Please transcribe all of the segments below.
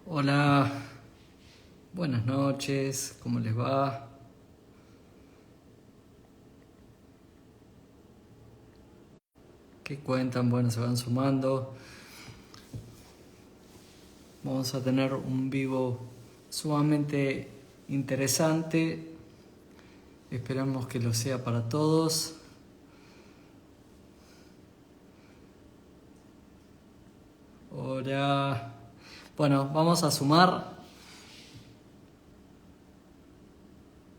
Hola, buenas noches, ¿cómo les va? ¿Qué cuentan? Bueno, se van sumando. Vamos a tener un vivo sumamente interesante. Esperamos que lo sea para todos. Ahora, bueno, vamos a sumar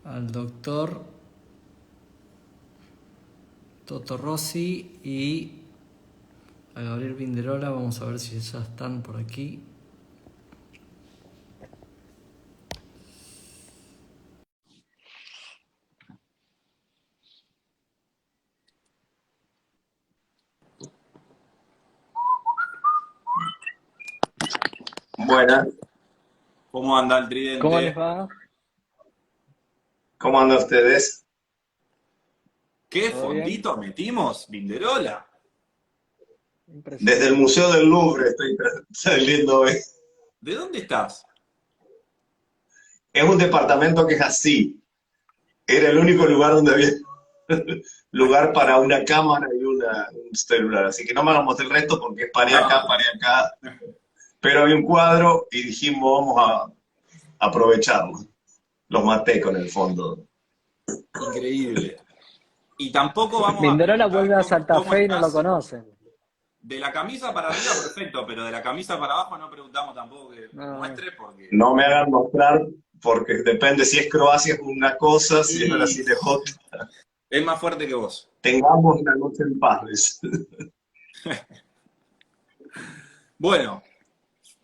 al doctor Toto Rossi y a Gabriel Vinderola. Vamos a ver si ya están por aquí. Buenas, ¿Cómo anda el ¿Cómo les tridente? va? ¿cómo andan ustedes? ¿Qué ¿Todo bien? fondito metimos, Vinderola? Desde el Impresionante. Museo del Louvre estoy saliendo hoy. ¿De dónde estás? Es un departamento que es así. Era el único lugar donde había lugar para una cámara y un celular. Así que no me vamos el resto porque es paré acá, No, paré acá. Pero había un cuadro y dijimos vamos a aprovecharlo. Los maté con el fondo. increíble. Y tampoco vamos a Vinderola preguntar vuelve a Santa cómo Fe y no lo estás. conocen. De la camisa para arriba, perfecto, pero de la camisa para abajo no preguntamos tampoco que No. muestre porque No me hagan mostrar porque depende si es Croacia es una cosa, si es y Brasil es otra. es más fuerte que vos. Tengamos una noche en paz. Bueno,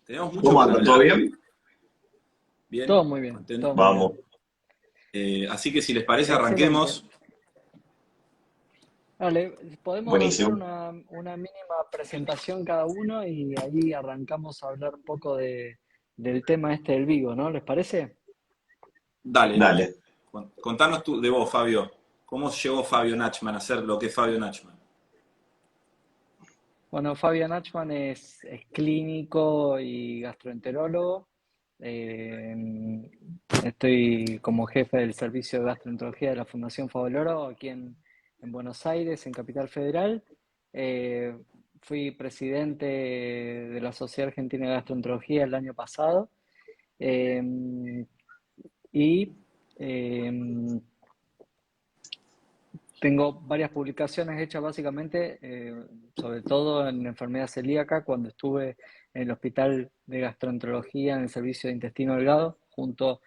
tenemos mucho ¿Cómo para andan? ¿Todo hablar. bien? Todo Bien, muy bien, todo contento. muy Vamos. bien. Así que si les parece, Excelente. arranquemos. Vale, podemos hacer Buenísimo. una mínima presentación cada uno y ahí arrancamos a hablar un poco del tema este del Vigo, ¿no? ¿Les parece? Dale, Dale. contanos tú, de vos, Fabio. ¿Cómo llegó Fabio Nachman a ser lo que es Fabio Nachman? Bueno, Fabian Achman es clínico y gastroenterólogo. Eh, Estoy como jefe del servicio de gastroenterología de la Fundación Favaloro aquí en Buenos Aires, en Capital Federal. Eh, Fui presidente de la Sociedad Argentina de Gastroenterología el año pasado. Eh, y eh, Tengo varias publicaciones hechas básicamente, sobre todo en enfermedad celíaca, cuando estuve en el Hospital de Gastroenterología en el servicio de intestino delgado, junto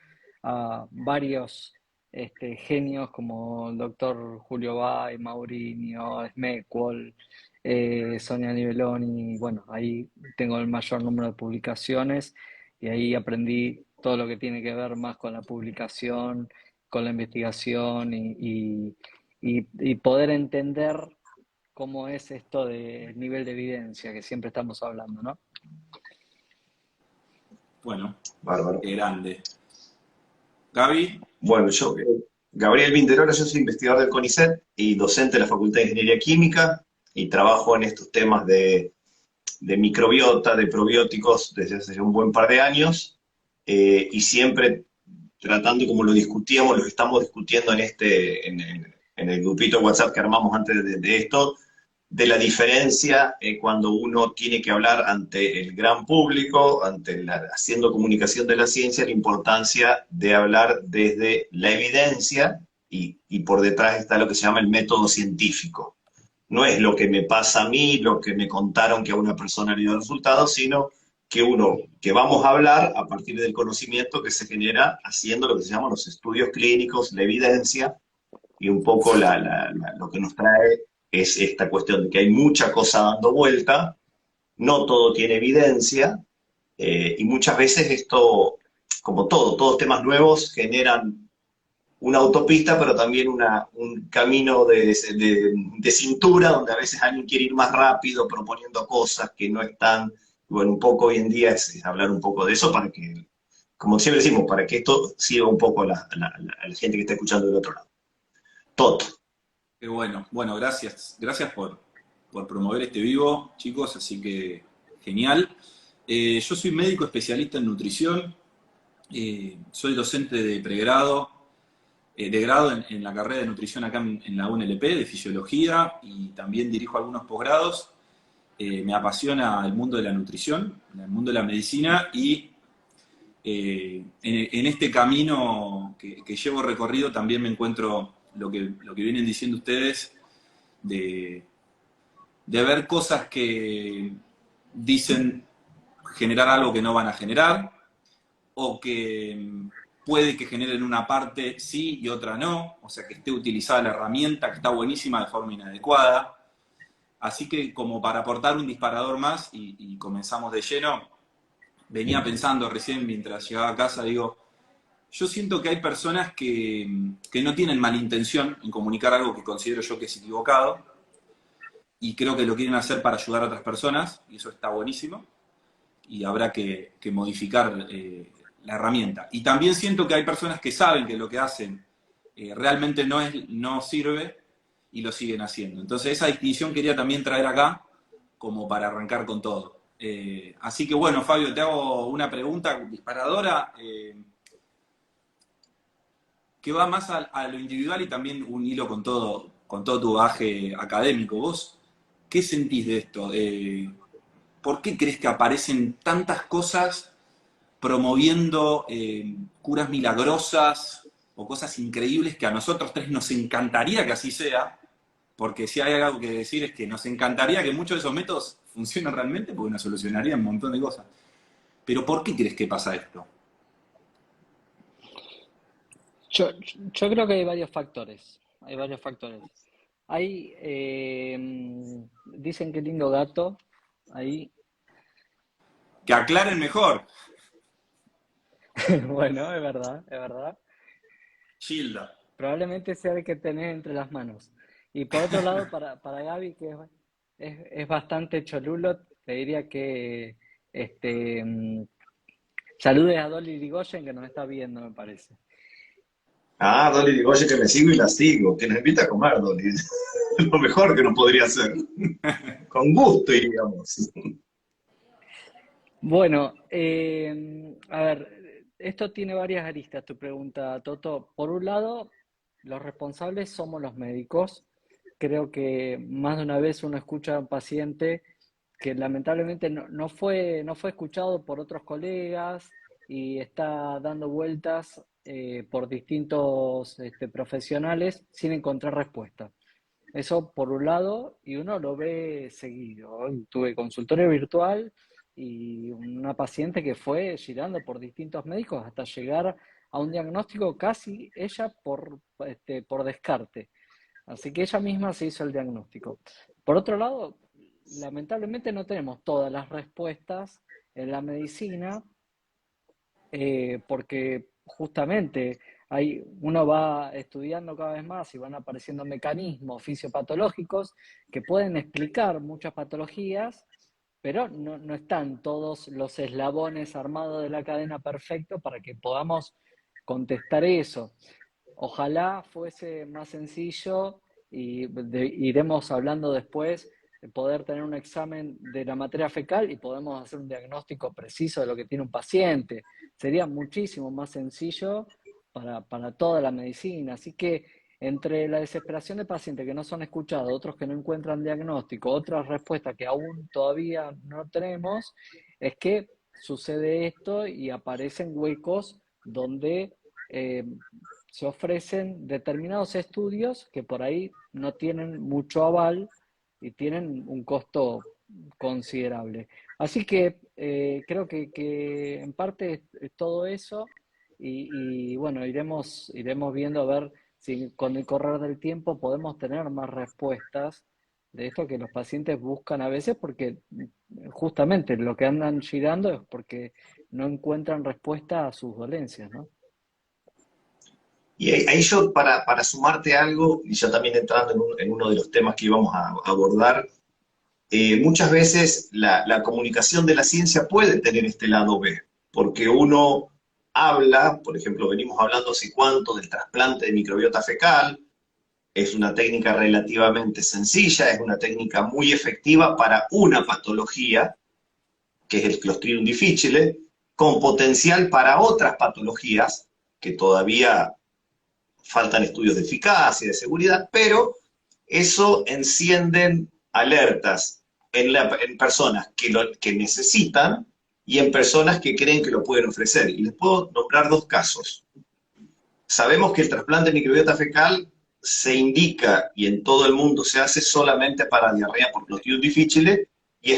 a varios genios como el doctor Julio Bay, Maurinho, Smeckwell, Sonia Niveloni. Bueno, ahí tengo el mayor número de publicaciones y ahí aprendí todo lo que tiene que ver más con la publicación, con la investigación y poder entender cómo es esto del nivel de evidencia que siempre estamos hablando, ¿no? Bueno, Bárbaro. qué grande. Gaby, Bueno, yo, Gabriel Vinderola, yo soy investigador del CONICET y docente de la Facultad de Ingeniería Química y trabajo en estos temas de microbiota, de probióticos desde hace ya un buen par de años y siempre tratando, como lo discutíamos, lo que estamos discutiendo en el grupito de WhatsApp que armamos antes de esto, de la diferencia cuando uno tiene que hablar ante el gran público, haciendo comunicación de la ciencia, la importancia de hablar desde la evidencia y por detrás está lo que se llama el método científico. No es lo que me pasa a mí, lo que me contaron que a una persona le dio resultados, sino que vamos a hablar a partir del conocimiento que se genera haciendo lo que se llaman los estudios clínicos, la evidencia, y un poco lo que nos trae es esta cuestión de que hay mucha cosa dando vuelta, no todo tiene evidencia, y muchas veces esto, como todo, todos temas nuevos generan una autopista, pero también un camino de cintura, donde a veces alguien quiere ir más rápido, proponiendo cosas que no están, bueno, un poco hoy en día es hablar un poco de eso para que, como siempre decimos, para que esto sirva un poco a la gente que está escuchando del otro lado. Tot. qué bueno. Bueno, gracias. Gracias por promover este vivo, chicos, así que genial. Yo soy médico especialista en nutrición, soy docente de pregrado, de grado en la carrera de nutrición acá en la UNLP, de fisiología, y también dirijo algunos posgrados. Me apasiona el mundo de la nutrición, el mundo de la medicina, y en este camino que llevo recorrido también me encuentro lo que vienen diciendo ustedes, de ver cosas que dicen generar algo que no van a generar, o que puede que generen una parte sí y otra no, o sea, que esté utilizada la herramienta, que está buenísima, de forma inadecuada. Así que, como para aportar un disparador más, y comenzamos de lleno, venía pensando recién mientras llegaba a casa, digo, yo siento que hay personas que no tienen mala intención en comunicar algo que considero yo que es equivocado, y creo que lo quieren hacer para ayudar a otras personas, y eso está buenísimo, y habrá que modificar la herramienta. Y también siento que hay personas que saben que lo que hacen realmente no sirve, y lo siguen haciendo. Entonces esa distinción quería también traer acá, como para arrancar con todo. Así que bueno, Fabio, te hago una pregunta disparadora, que va más a lo individual y también un hilo con todo tu bagaje académico. ¿Vos qué sentís de esto? ¿Por qué crees que aparecen tantas cosas promoviendo curas milagrosas o cosas increíbles que a nosotros tres nos encantaría que así sea? Porque si hay algo que decir es que nos encantaría que muchos de esos métodos funcionen realmente, porque nos solucionarían un montón de cosas. Pero ¿por qué crees que pasa esto? Yo, yo creo que hay varios factores. Hay varios factores. Dicen que lindo gato. Ahí, Que aclaren mejor, bueno, es verdad, es verdad. Gilda. Probablemente sea el que tenés entre las manos. Y por otro lado, para Gaby, que es bastante cholulo, te diría que este, mm, saludes a Dolly Irigoyen, que nos está viendo, me parece. Ah, Dolly, digo, oye, que me sigo y la sigo, que nos invita a comer, Dolly. Lo mejor que nos podría hacer. Con gusto iríamos. Bueno, a ver, esto tiene varias aristas, tu pregunta, Toto. Por un lado, los responsables somos los médicos. Creo que más de una vez uno escucha a un paciente que lamentablemente no fue escuchado por otros colegas y está dando vueltas por distintos profesionales sin encontrar respuesta. Eso por un lado, y uno lo ve seguido. Hoy tuve consultorio virtual y una paciente que fue girando por distintos médicos hasta llegar a un diagnóstico casi ella por descarte. Así que ella misma se hizo el diagnóstico. Por otro lado, lamentablemente no tenemos todas las respuestas en la medicina, porque justamente uno va estudiando cada vez más y van apareciendo mecanismos fisiopatológicos que pueden explicar muchas patologías, pero no están todos los eslabones armados de la cadena perfecto para que podamos contestar eso. Ojalá fuese más sencillo y iremos hablando después de poder tener un examen de la materia fecal y podemos hacer un diagnóstico preciso de lo que tiene un paciente. Sería muchísimo más sencillo para toda la medicina. Así que entre la desesperación de pacientes que no son escuchados, otros que no encuentran diagnóstico, otras respuestas que aún todavía no tenemos, es que sucede esto y aparecen huecos donde eh, se ofrecen determinados estudios que por ahí no tienen mucho aval y tienen un costo considerable. Así que creo que en parte es todo eso y bueno, iremos viendo a ver si con el correr del tiempo podemos tener más respuestas de esto que los pacientes buscan a veces porque justamente lo que andan girando es porque no encuentran respuesta a sus dolencias, ¿no? Y ahí yo, para sumarte algo, y yo también entrando en uno de los temas que íbamos a abordar, muchas veces la comunicación de la ciencia puede tener este lado B, porque uno habla, por ejemplo, venimos hablando hace cuánto del trasplante de microbiota fecal, es una técnica relativamente sencilla, es una técnica muy efectiva para una patología, que es el Clostridium difficile, con potencial para otras patologías que todavía faltan estudios de eficacia y de seguridad, pero eso encienden alertas en personas que necesitan y en personas que creen que lo pueden ofrecer. Y les puedo nombrar dos casos. Sabemos que el trasplante de microbiota fecal se indica y en todo el mundo se hace solamente para diarrea por Clostridium difficile y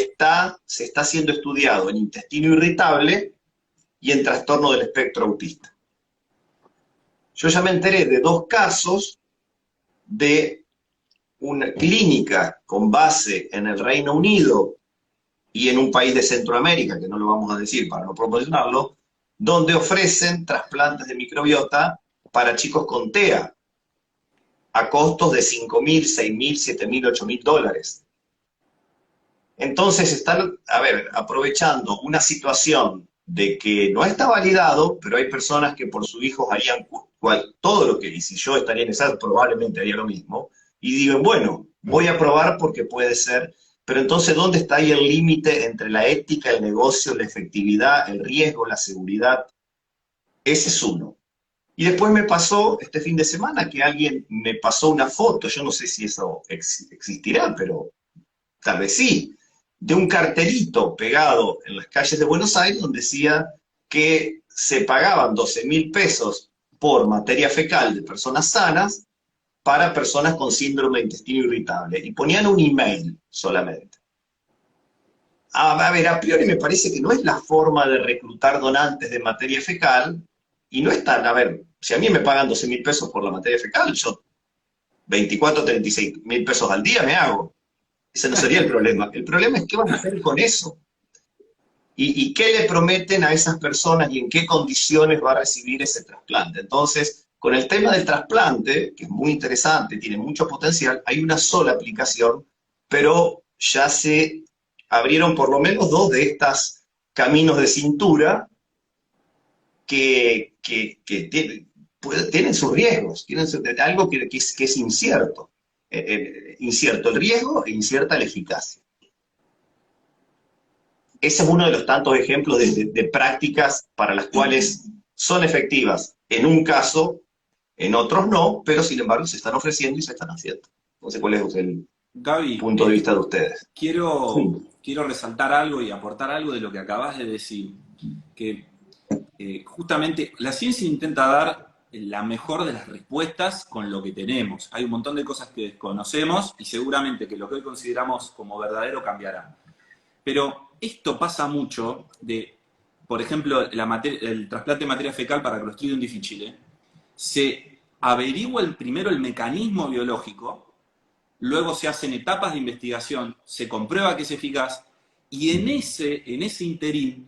se está siendo estudiado en intestino irritable y en trastorno del espectro autista. Yo ya me enteré de dos casos de una clínica con base en el Reino Unido y en un país de Centroamérica, que no lo vamos a decir para no promocionarlo, donde ofrecen trasplantes de microbiota para chicos con TEA, a costos de $5.000, $6.000, $7.000, $8.000. Entonces están, aprovechando una situación de que no está validado, pero hay personas que por sus hijos harían todo lo que, y si yo estaría en esa, probablemente haría lo mismo, y digo, bueno, voy a probar porque puede ser, pero entonces, ¿dónde está ahí el límite entre la ética, el negocio, la efectividad, el riesgo, la seguridad? Ese es uno. Y después me pasó este fin de semana que alguien me pasó una foto, yo no sé si eso existirá, pero tal vez sí, de un cartelito pegado en las calles de Buenos Aires donde decía que se pagaban 12.000 pesos por materia fecal de personas sanas para personas con síndrome de intestino irritable. Y ponían un email solamente. A priori me parece que no es la forma de reclutar donantes de materia fecal, y no es tan, si a mí me pagan 12.000 pesos por la materia fecal, yo 24, 36.000 pesos al día me hago. Ese no sería el problema. El problema es qué van a hacer con eso. Y qué le prometen a esas personas y en qué condiciones va a recibir ese trasplante. Entonces, con el tema del trasplante, que es muy interesante, tiene mucho potencial, hay una sola aplicación, pero ya se abrieron por lo menos dos de estas caminos de cintura que tienen sus riesgos, tienen algo que es incierto. Incierto el riesgo e incierta la eficacia. Ese es uno de los tantos ejemplos de prácticas para las cuales son efectivas en un caso, en otros no, pero sin embargo se están ofreciendo y se están haciendo. No sé cuál es el Gaby, punto de vista de ustedes. quiero resaltar algo y aportar algo de lo que acabas de decir, que justamente la ciencia intenta dar la mejor de las respuestas con lo que tenemos. Hay un montón de cosas que desconocemos y seguramente que lo que hoy consideramos como verdadero cambiará. Pero esto pasa mucho de, por ejemplo, el trasplante de materia fecal para Clostridium difficile. Se averigua primero el mecanismo biológico, luego se hacen etapas de investigación, se comprueba que es eficaz, y en ese interín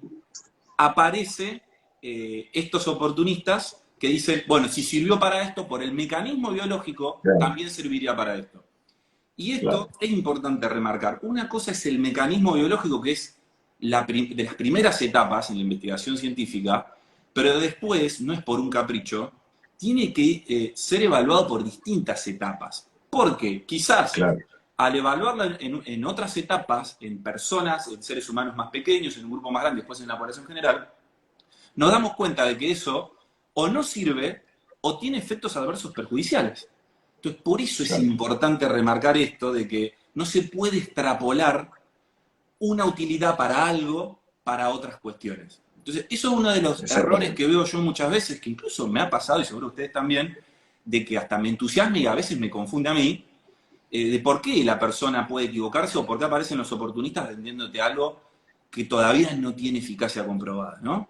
aparece estos oportunistas que dicen, bueno, si sirvió para esto, por el mecanismo biológico, también serviría para esto. Y esto es importante remarcar. Una cosa es el mecanismo biológico, que es de las primeras etapas en la investigación científica, pero después, no es por un capricho, tiene que ser evaluado por distintas etapas. Porque quizás al evaluarlo en otras etapas, en personas, en seres humanos más pequeños, en un grupo más grande, después en la población general, nos damos cuenta de que eso o no sirve o tiene efectos adversos perjudiciales. Entonces, por eso es importante remarcar esto de que no se puede extrapolar una utilidad para algo para otras cuestiones. Entonces, eso es uno de los errores que veo yo muchas veces, que incluso me ha pasado, y seguro ustedes también, de que hasta me entusiasma y a veces me confunde a mí, de por qué la persona puede equivocarse o por qué aparecen los oportunistas vendiéndote algo que todavía no tiene eficacia comprobada, ¿no?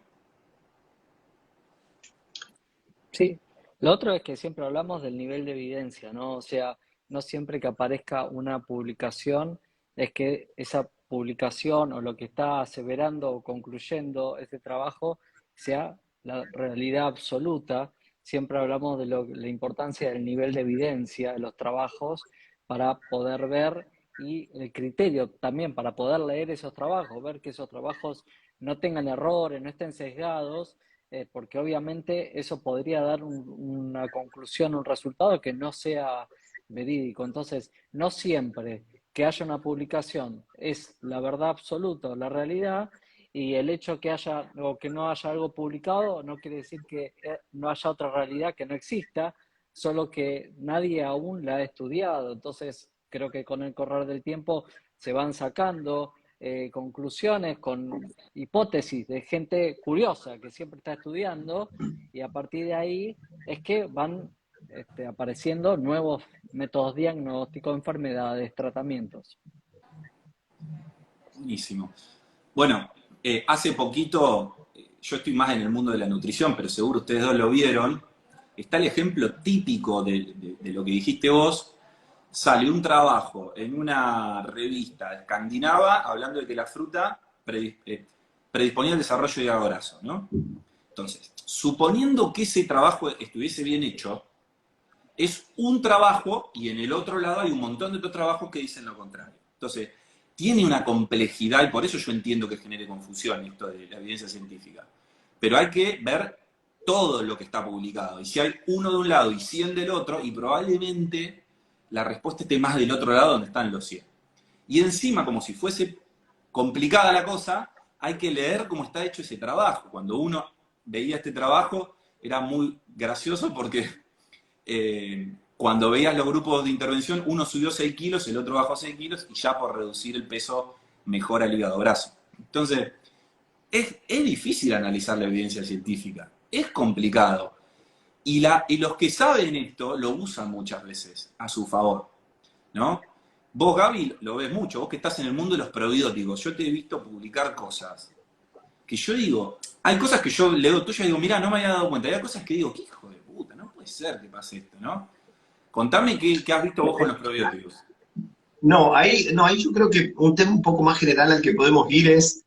Sí, lo otro es que siempre hablamos del nivel de evidencia, ¿no? O sea, no siempre que aparezca una publicación es que esa publicación o lo que está aseverando o concluyendo ese trabajo sea la realidad absoluta. Siempre hablamos de la importancia del nivel de evidencia de los trabajos para poder ver y el criterio también para poder leer esos trabajos, ver que esos trabajos no tengan errores, no estén sesgados porque obviamente eso podría dar una conclusión, un resultado que no sea verídico. Entonces, no siempre que haya una publicación es la verdad absoluta o la realidad, y el hecho que haya o que no haya algo publicado no quiere decir que no haya otra realidad que no exista, solo que nadie aún la ha estudiado. Entonces, creo que con el correr del tiempo se van sacando conclusiones con hipótesis de gente curiosa que siempre está estudiando, y a partir de ahí es que van apareciendo nuevos métodos diagnósticos, enfermedades, tratamientos. Buenísimo. Bueno, hace poquito, yo estoy más en el mundo de la nutrición, pero seguro ustedes dos lo vieron, está el ejemplo típico de lo que dijiste vos. Sale un trabajo en una revista escandinava hablando de que la fruta predisponía al desarrollo de hígado graso, ¿no? Entonces, suponiendo que ese trabajo estuviese bien hecho, es un trabajo y en el otro lado hay un montón de otros trabajos que dicen lo contrario. Entonces, tiene una complejidad y por eso yo entiendo que genere confusión esto de la evidencia científica. Pero hay que ver todo lo que está publicado. Y si hay uno de un lado y 100 del otro, y probablemente la respuesta esté más del otro lado donde están los 100. Y encima, como si fuese complicada la cosa, hay que leer cómo está hecho ese trabajo. Cuando uno veía este trabajo, era muy gracioso porque cuando veías los grupos de intervención, uno subió 6 kilos, el otro bajó 6 kilos, y ya por reducir el peso mejora el hígado graso. Entonces, es difícil analizar la evidencia científica, es complicado. Y los que saben esto lo usan muchas veces a su favor, ¿no? Vos, Gaby, lo ves mucho, vos que estás en el mundo de los probióticos, yo te he visto publicar cosas que yo digo, hay cosas que yo leo tuya y digo, mirá, no me había dado cuenta, hay cosas que digo, qué hijo de puta, no puede ser que pase esto, ¿no? Contame qué has visto vos con los probióticos. No, ahí yo creo que un tema un poco más general al que podemos ir es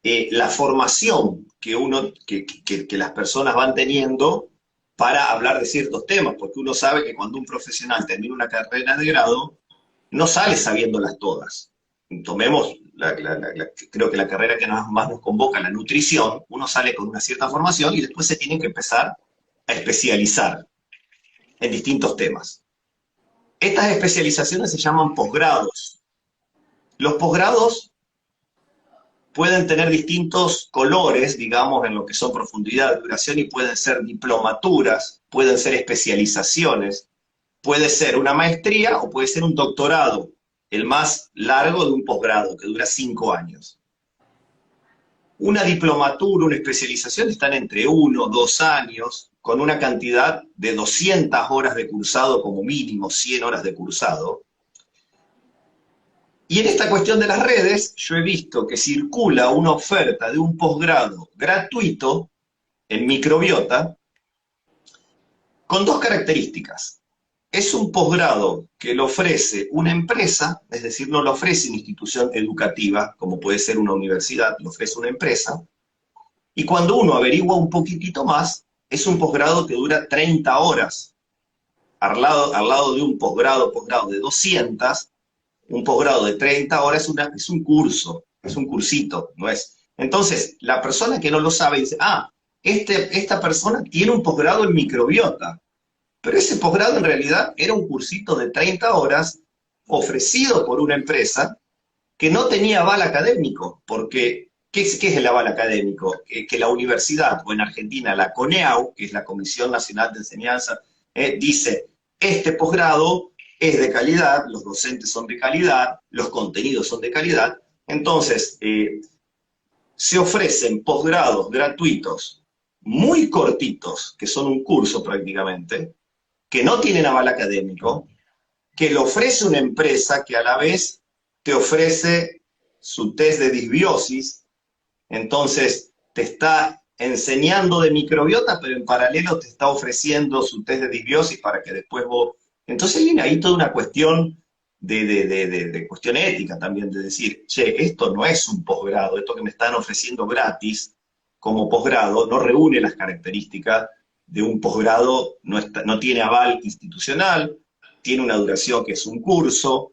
la formación que las personas van teniendo para hablar de ciertos temas, porque uno sabe que cuando un profesional termina una carrera de grado, no sale sabiéndolas todas. Tomemos, creo que la carrera que más nos convoca, la nutrición, uno sale con una cierta formación y después se tiene que empezar a especializar en distintos temas. Estas especializaciones se llaman posgrados. Los posgrados pueden tener distintos colores, digamos, en lo que son profundidad, duración, y pueden ser diplomaturas, pueden ser especializaciones, puede ser una maestría o puede ser un doctorado, el más largo de un posgrado, que dura 5 años. Una diplomatura, una especialización están entre 1 o 2 años, con una cantidad de 200 horas de cursado como mínimo, 100 horas de cursado. Y en esta cuestión de las redes, yo he visto que circula una oferta de un posgrado gratuito en microbiota con 2 características. Es un posgrado que lo ofrece una empresa, es decir, no lo ofrece una institución educativa, como puede ser una universidad, lo ofrece una empresa. Y cuando uno averigua un poquitito más, es un posgrado que dura 30 horas. Al lado de un posgrado de 200, un posgrado de 30 horas es un curso, es un cursito, ¿no es? Entonces, la persona que no lo sabe dice, esta persona tiene un posgrado en microbiota. Pero ese posgrado en realidad era un cursito de 30 horas ofrecido por una empresa que no tenía aval académico, porque ¿qué es el aval académico? Que la universidad, o en Argentina la CONEAU, que es la Comisión Nacional de Enseñanza, dice, este posgrado es de calidad, los docentes son de calidad, los contenidos son de calidad. Entonces, se ofrecen posgrados gratuitos muy cortitos, que son un curso prácticamente, que no tienen aval académico, que lo ofrece una empresa que a la vez te ofrece su test de disbiosis, entonces te está enseñando de microbiota, pero en paralelo te está ofreciendo su test de disbiosis para que después vos... Entonces viene ahí toda una cuestión de cuestión ética también, de decir, che, esto no es un posgrado, esto que me están ofreciendo gratis como posgrado no reúne las características de un posgrado, no tiene aval institucional, tiene una duración que es un curso,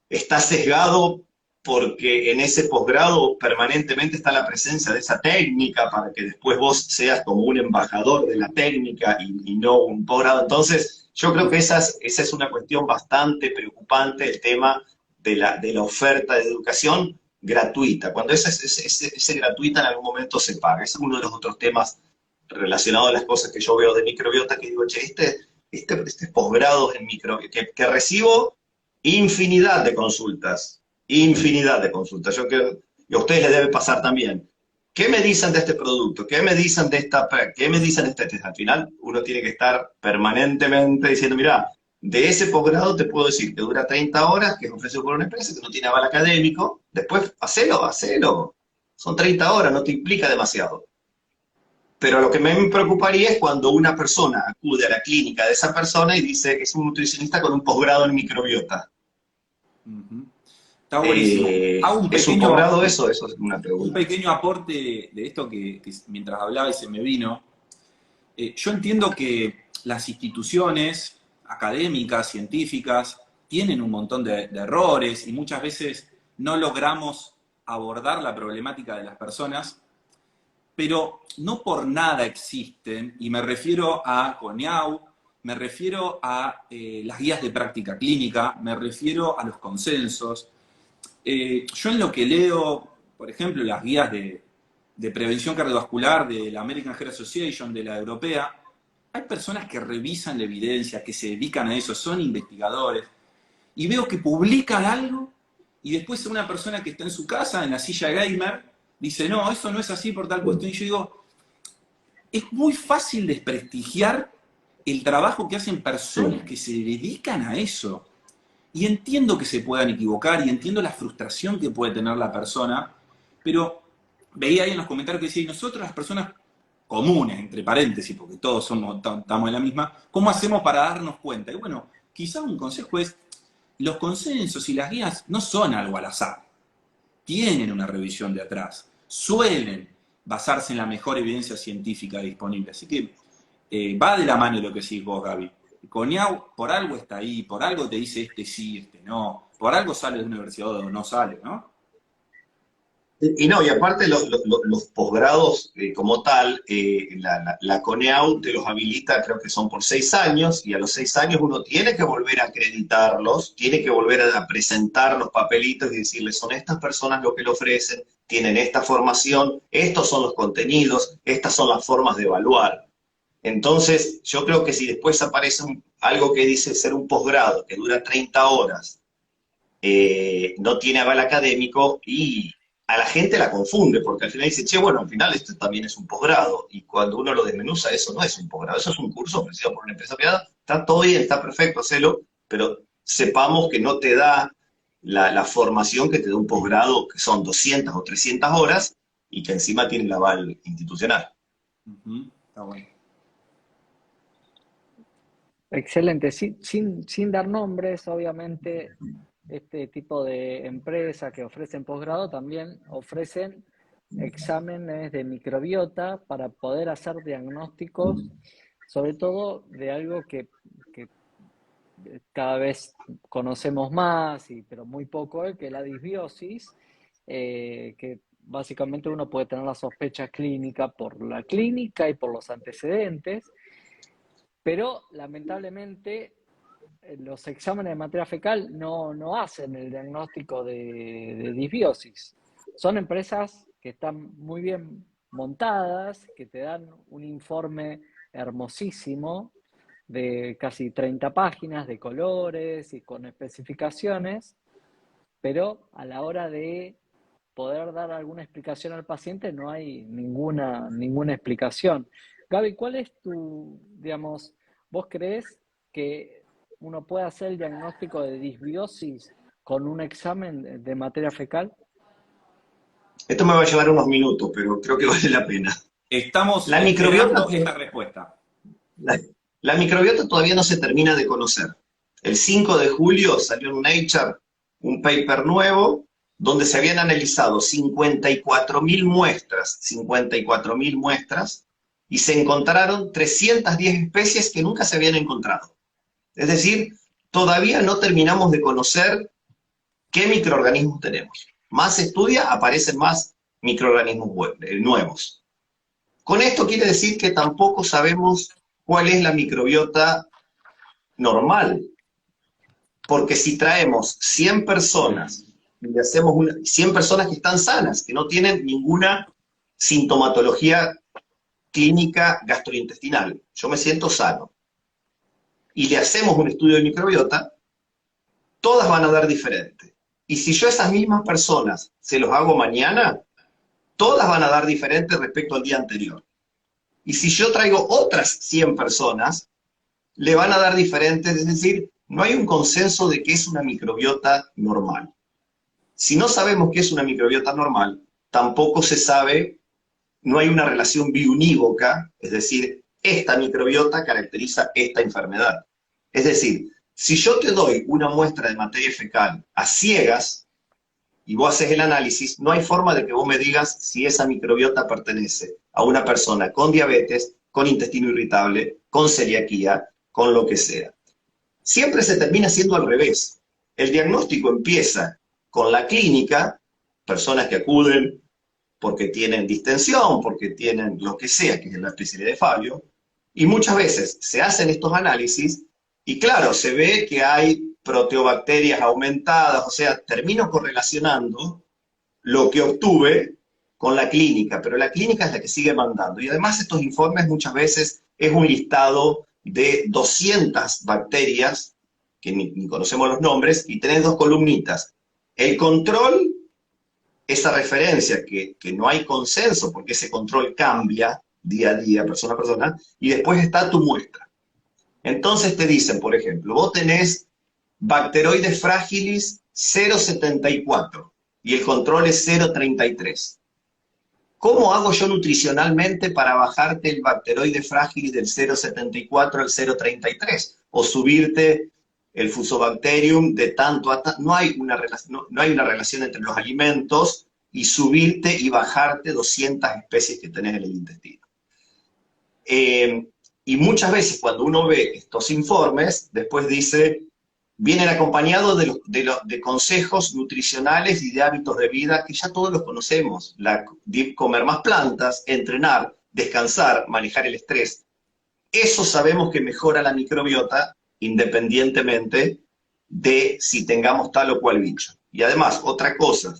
está sesgado porque en ese posgrado permanentemente está la presencia de esa técnica para que después vos seas como un embajador de la técnica y no un posgrado. Entonces, yo creo que esa es una cuestión bastante preocupante, el tema de la oferta de educación gratuita. Cuando ese gratuita en algún momento se paga. Ese es uno de los otros temas relacionados a las cosas que yo veo de microbiota, que digo, che, este posgrado en microbiota, que recibo infinidad de consultas. Y a ustedes les debe pasar también. ¿Qué me dicen de este producto? ¿Qué me dicen de esta? ¿Qué me dicen de este test? Al final, uno tiene que estar permanentemente diciendo, mira, de ese posgrado te puedo decir que dura 30 horas, que es ofrecido por una empresa, que no tiene aval académico. Después, hacelo. Son 30 horas, no te implica demasiado. Pero lo que me preocuparía es cuando una persona acude a la clínica de esa persona y dice que es un nutricionista con un posgrado en microbiota. Está buenísimo. ¿Es un posgrado eso? Eso es una pregunta. Un pequeño aporte de esto que mientras hablaba y se me vino. Yo entiendo que las instituciones académicas, científicas, tienen un montón de errores y muchas veces no logramos abordar la problemática de las personas, pero no por nada existen, y me refiero a CONIAU, me refiero a las guías de práctica clínica, me refiero a los consensos. Yo en lo que leo, por ejemplo, las guías de prevención cardiovascular de la American Heart Association, de la europea, hay personas que revisan la evidencia, que se dedican a eso, son investigadores, y veo que publican algo, y después una persona que está en su casa, en la silla gamer, dice, no, eso no es así por tal cuestión. Y yo digo, es muy fácil desprestigiar el trabajo que hacen personas que se dedican a eso. Y entiendo que se puedan equivocar, y entiendo la frustración que puede tener la persona, pero veía ahí en los comentarios que decía, y nosotros las personas comunes, entre paréntesis, porque todos estamos en la misma, ¿cómo hacemos para darnos cuenta? Y bueno, quizás un consejo es, los consensos y las guías no son algo al azar, tienen una revisión de atrás, suelen basarse en la mejor evidencia científica disponible, así que va de la mano de lo que decís vos, Gaby. CONIAU por algo está ahí, por algo te dice este sí, este no, por algo sale de una universidad o no sale, ¿no? Y no, y aparte los posgrados como tal, la CONEAU te los habilita, creo que son por 6 años, y a los 6 años uno tiene que volver a acreditarlos, tiene que volver a presentar los papelitos y decirles, son estas personas lo que le ofrecen, tienen esta formación, estos son los contenidos, estas son las formas de evaluar. Entonces, yo creo que si después aparece algo que dice ser un posgrado, que dura 30 horas, no tiene aval académico, y a la gente la confunde, porque al final dice, che, bueno, al final esto también es un posgrado, y cuando uno lo desmenuza, eso no es un posgrado, eso es un curso ofrecido por una empresa privada, está todo bien, está perfecto, hacelo, pero sepamos que no te da la formación que te da un posgrado, que son 200 o 300 horas, y que encima tiene el aval institucional. Está bueno. Excelente. Sin dar nombres, obviamente, este tipo de empresas que ofrecen posgrado también ofrecen exámenes de microbiota para poder hacer diagnósticos, sobre todo de algo que cada vez conocemos más, pero muy poco, que es la disbiosis, que básicamente uno puede tener la sospecha clínica por la clínica y por los antecedentes, pero lamentablemente los exámenes de materia fecal no hacen el diagnóstico de disbiosis. Son empresas que están muy bien montadas, que te dan un informe hermosísimo de casi 30 páginas de colores y con especificaciones, pero a la hora de poder dar alguna explicación al paciente no hay ninguna explicación. Gaby, ¿cuál es digamos, vos crees que uno puede hacer el diagnóstico de disbiosis con un examen de materia fecal? Esto me va a llevar unos minutos, pero creo que vale la pena. Estamos La microbiota, esta respuesta. La microbiota todavía no se termina de conocer. El 5 de julio salió en Nature un paper nuevo donde se habían analizado 54.000 muestras, y se encontraron 310 especies que nunca se habían encontrado. Es decir, todavía no terminamos de conocer qué microorganismos tenemos. Más se estudia, aparecen más microorganismos nuevos. Con esto quiere decir que tampoco sabemos cuál es la microbiota normal. Porque si traemos 100 personas le hacemos 100 personas que están sanas, que no tienen ninguna sintomatología clínica gastrointestinal. Yo me siento sano. Y le hacemos un estudio de microbiota, todas van a dar diferente. Y si yo a esas mismas personas se los hago mañana, todas van a dar diferente respecto al día anterior. Y si yo traigo otras 100 personas, le van a dar diferentes, es decir, no hay un consenso de qué es una microbiota normal. Si no sabemos qué es una microbiota normal, tampoco se sabe, no hay una relación biunívoca, es decir, esta microbiota caracteriza esta enfermedad. Es decir, si yo te doy una muestra de materia fecal a ciegas y vos haces el análisis, no hay forma de que vos me digas si esa microbiota pertenece a una persona con diabetes, con intestino irritable, con celiaquía, con lo que sea. Siempre se termina siendo al revés. El diagnóstico empieza con la clínica, personas que acuden porque tienen distensión, porque tienen lo que sea, que es la especialidad de Fabio, y muchas veces se hacen estos análisis y claro, se ve que hay proteobacterias aumentadas, o sea, termino correlacionando lo que obtuve con la clínica, pero la clínica es la que sigue mandando. Y además estos informes muchas veces es un listado de 200 bacterias, que ni conocemos los nombres, y tenés dos columnitas. El control, esa referencia, que no hay consenso, porque ese control cambia día a día, persona a persona, y después está tu muestra. Entonces te dicen, por ejemplo, vos tenés Bacteroides fragilis 0,74 y el control es 0,33. ¿Cómo hago yo nutricionalmente para bajarte el bacteroide frágilis del 0,74 al 0,33? O subirte el Fusobacterium de tanto a tanto. No hay una relación entre los alimentos y subirte y bajarte 200 especies que tenés en el intestino. Y muchas veces cuando uno ve estos informes, después dice, vienen acompañados de consejos nutricionales y de hábitos de vida que ya todos los conocemos. Comer más plantas, entrenar, descansar, manejar el estrés. Eso sabemos que mejora la microbiota independientemente de si tengamos tal o cual bicho. Y además, otra cosa,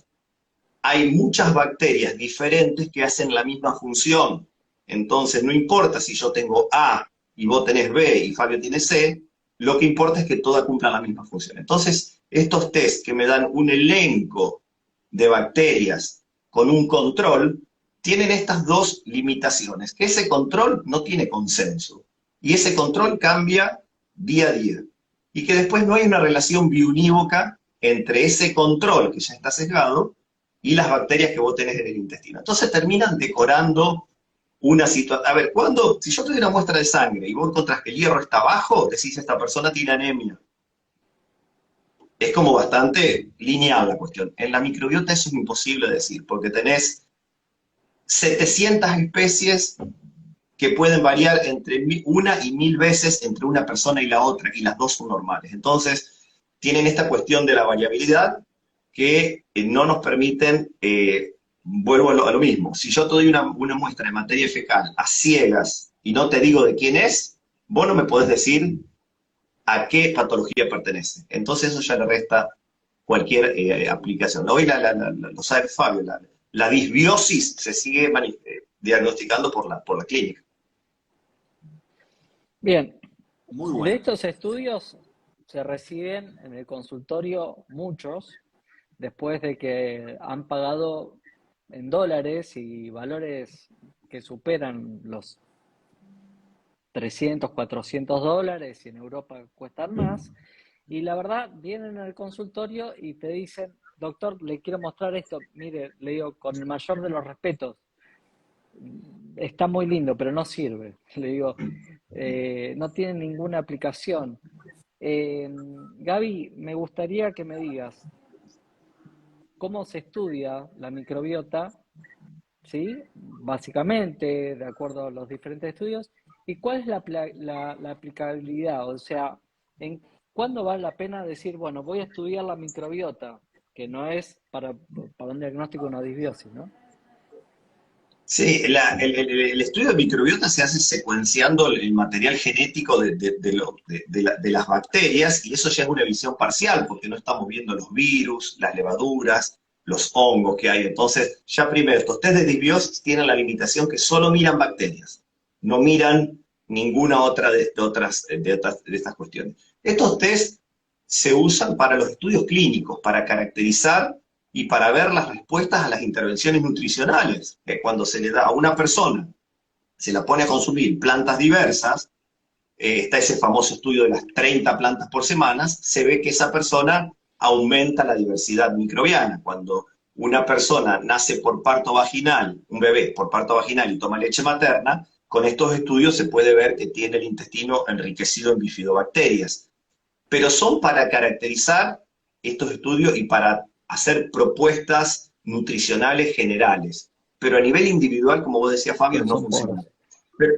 hay muchas bacterias diferentes que hacen la misma función. Entonces, no importa si yo tengo A y vos tenés B y Fabio tiene C, lo que importa es que todas cumplan la misma función. Entonces, estos test que me dan un elenco de bacterias con un control, tienen estas dos limitaciones, que ese control no tiene consenso, y ese control cambia día a día, y que después no hay una relación biunívoca entre ese control que ya está sesgado y las bacterias que vos tenés en el intestino. Entonces terminan decorando una situación. A ver, si yo te doy una muestra de sangre y vos encontrás que el hierro está bajo, decís esta persona tiene anemia. Es como bastante lineal la cuestión. En la microbiota eso es imposible decir, porque tenés 700 especies que pueden variar entre 1 y 1000 veces entre una persona y la otra, y las dos son normales. Entonces, tienen esta cuestión de la variabilidad que no nos permiten, vuelvo a lo mismo, si yo te doy una muestra de materia fecal a ciegas y no te digo de quién es, vos no me podés decir a qué patología pertenece. Entonces eso ya le resta cualquier aplicación. Hoy lo sabe Fabio, la disbiosis se sigue diagnosticando por la clínica. Bien, Muy de bueno. estos estudios se reciben en el consultorio muchos, después de que han pagado en dólares y valores que superan los 300, 400 dólares, y en Europa cuestan más, y la verdad vienen al consultorio y te dicen, doctor, le quiero mostrar esto, mire, le digo, con el mayor de los respetos, está muy lindo, pero no sirve, le digo, no tiene ninguna aplicación. Gaby, me gustaría que me digas cómo se estudia la microbiota, ¿sí? Básicamente, de acuerdo a los diferentes estudios, y cuál es la aplicabilidad, o sea, ¿cuándo vale la pena decir, bueno, voy a estudiar la microbiota, que no es para un diagnóstico de una disbiosis, ¿no? Sí, el estudio de microbiota se hace secuenciando el material genético de las bacterias y eso ya es una visión parcial porque no estamos viendo los virus, las levaduras, los hongos que hay. Entonces, ya primero, estos test de disbiosis tienen la limitación que solo miran bacterias, no miran ninguna otra de estas cuestiones. Estos test se usan para los estudios clínicos, para caracterizar y para ver las respuestas a las intervenciones nutricionales. Cuando se le da a una persona, se la pone a consumir plantas diversas, está ese famoso estudio de las 30 plantas por semana, se ve que esa persona aumenta la diversidad microbiana. Cuando una persona nace por parto vaginal, un bebé por parto vaginal y toma leche materna, con estos estudios se puede ver que tiene el intestino enriquecido en bifidobacterias. Pero son para caracterizar estos estudios y para hacer propuestas nutricionales generales. Pero a nivel individual, como vos decías, Fabio, Pero no son funciona. Pero,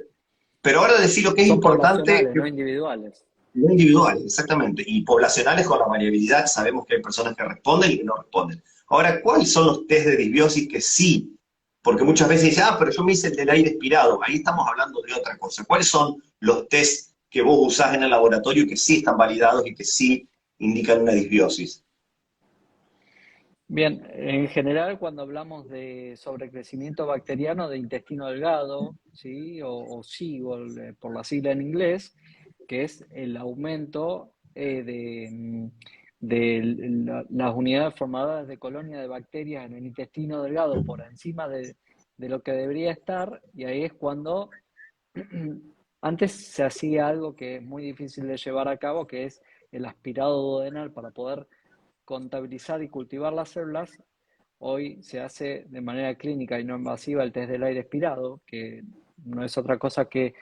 pero ahora decir lo que es son importante, poblacionales, no individuales. no individual, exactamente, y poblacionales con la variabilidad, sabemos que hay personas que responden y que no responden. Ahora, ¿cuáles son los test de disbiosis que sí? Porque muchas veces dicen, pero yo me hice el del aire expirado, ahí estamos hablando de otra cosa. ¿Cuáles son los test que vos usás en el laboratorio que sí están validados y que sí indican una disbiosis? Bien, en general cuando hablamos de sobrecrecimiento bacteriano de intestino delgado, ¿sí? O SIBO, por la sigla en inglés, que es el aumento de las unidades formadoras de colonia de bacterias en el intestino delgado por encima de lo que debería estar, y ahí es cuando antes se hacía algo que es muy difícil de llevar a cabo, que es el aspirado duodenal para poder contabilizar y cultivar las células. Hoy se hace de manera clínica y no invasiva el test del aire expirado, que no es otra cosa que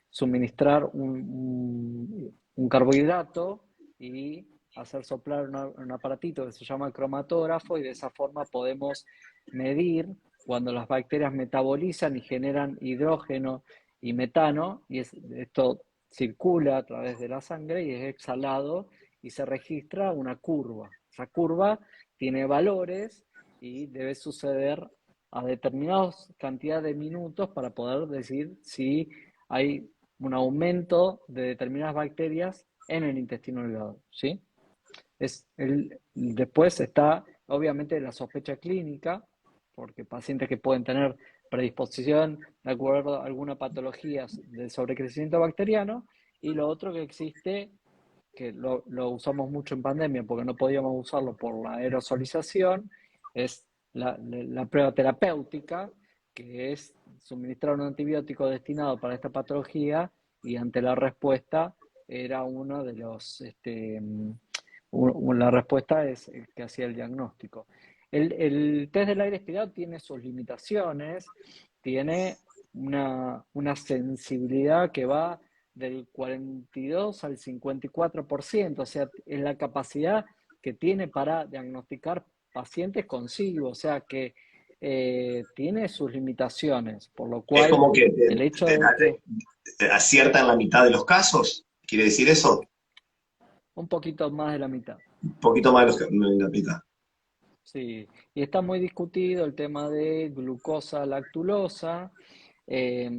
suministrar un carbohidrato y hacer soplar un aparatito que se llama cromatógrafo, y de esa forma podemos medir cuando las bacterias metabolizan y generan hidrógeno y metano, y esto circula a través de la sangre y es exhalado y se registra una curva. Esa curva tiene valores y debe suceder a determinadas cantidades de minutos para poder decir si hay un aumento de determinadas bacterias en el intestino delgado, ¿sí? Después está, obviamente, la sospecha clínica, porque pacientes que pueden tener predisposición de acuerdo a alguna patología de sobrecrecimiento bacteriano, y lo otro que existe, que lo usamos mucho en pandemia porque no podíamos usarlo por la aerosolización, es la prueba terapéutica, que es suministrar un antibiótico destinado para esta patología y ante la respuesta era uno de los, la respuesta es el que hacía el diagnóstico. El test del aire expirado tiene sus limitaciones, tiene una sensibilidad que va del 42 al 54%, o sea, es la capacidad que tiene para diagnosticar pacientes con SIBO, o sea que tiene sus limitaciones, por lo Es cual como que el hecho de que te acierta en la mitad de los casos. ¿Quiere decir eso? un poquito más de la mitad. Un poquito más de la mitad. Sí, y está muy discutido el tema de glucosa lactulosa. eh,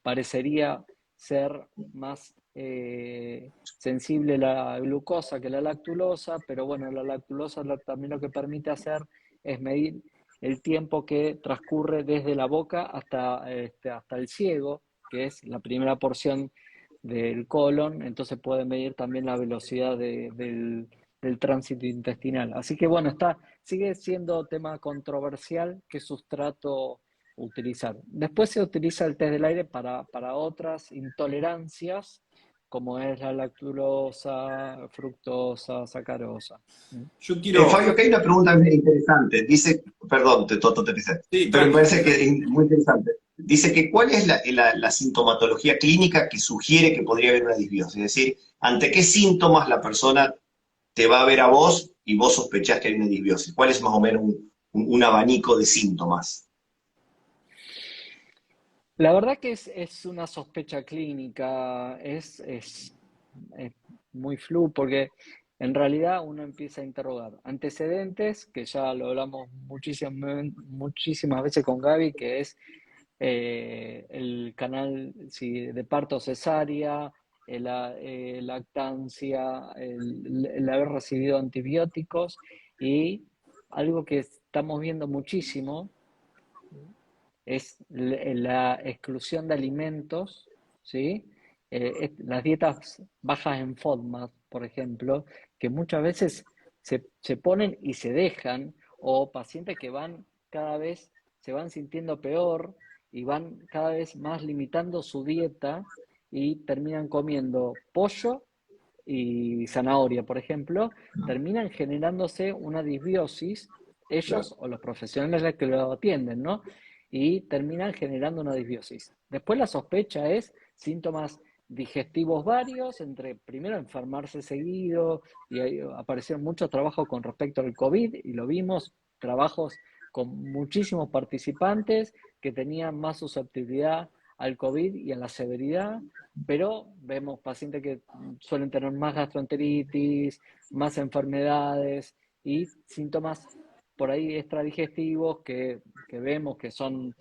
Parecería ser más sensible la glucosa que la lactulosa, pero bueno, la lactulosa también lo que permite hacer es medir el tiempo que transcurre desde la boca hasta el ciego, que es la primera porción del colon, entonces puede medir también la velocidad del tránsito intestinal. Así que bueno, sigue siendo tema controversial qué sustrato utilizar. Después se utiliza el test del aire para otras intolerancias, como es la lactulosa, fructosa, sacarosa. Yo quiero, Fabio, acá hay una pregunta interesante. Dice, perdón, Toto, te pisé, sí, pero me tranqui. parece que es muy interesante. Dice que cuál es la sintomatología clínica que sugiere que podría haber una disbiosis. Es decir, ante qué síntomas la persona te va a ver a vos y vos sospechás que hay una disbiosis. ¿Cuál es más o menos un abanico de síntomas? La verdad que es una sospecha clínica, es muy flu porque en realidad uno empieza a interrogar antecedentes, que ya lo hablamos muchísimas veces con Gaby, que es el canal de parto cesárea, lactancia, el haber recibido antibióticos y algo que estamos viendo muchísimo es la exclusión de alimentos, ¿sí? Las dietas bajas en FODMAP, por ejemplo, que muchas veces se ponen y se dejan, o pacientes que van cada vez, se van sintiendo peor y van cada vez más limitando su dieta y terminan comiendo pollo y zanahoria, por ejemplo, terminan generándose una disbiosis, Claro. ellos o los profesionales que lo atienden, ¿no? Y terminan generando una disbiosis. Después la sospecha es síntomas digestivos varios, entre primero enfermarse seguido, y ahí aparecieron muchos trabajos con respecto al COVID, y lo vimos, trabajos con muchísimos participantes que tenían más susceptibilidad al COVID y a la severidad, pero vemos pacientes que suelen tener más gastroenteritis, más enfermedades y síntomas por ahí extradigestivos que vemos que son